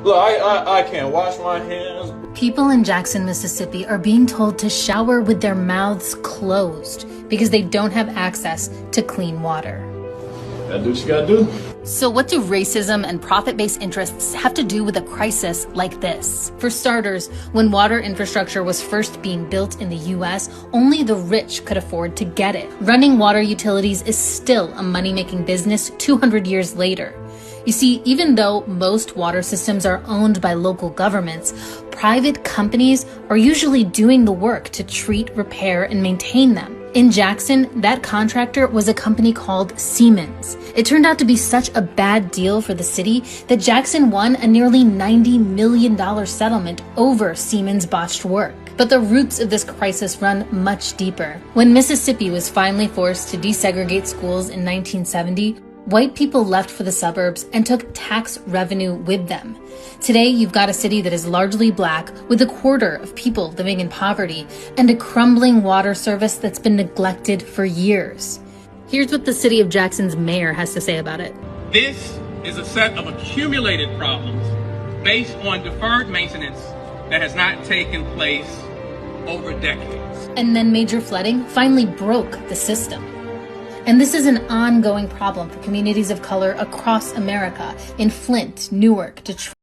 Look, I can't wash my hands. People in Jackson, Mississippi are being told to shower with their mouths closed because they don't have access to clean water. Gotta do what you gotta do. So what do racism and profit-based interests have to do with a crisis like this? For starters, when water infrastructure was first being built in the US, only the rich could afford to get it. Running water utilities is still a money-making business 200 years later. You see, even though most water systems are owned by local governments, private companies are usually doing the work to treat, repair, and maintain them. In Jackson, that contractor was a company called Siemens. It turned out to be such a bad deal for the city that Jackson won a nearly $90 million settlement over Siemens' botched work. But the roots of this crisis run much deeper. When Mississippi was finally forced to desegregate schools in 1970, white people left for the suburbs and took tax revenue with them. Today, you've got a city that is largely black, with a quarter of people living in poverty, and a crumbling water service that's been neglected for years. Here's what the city of Jackson's mayor has to say about it. This is a set of accumulated problems based on deferred maintenance that has not taken place over decades. And then major flooding finally broke the system. And this is an ongoing problem for communities of color across America, in Flint, Newark, Detroit.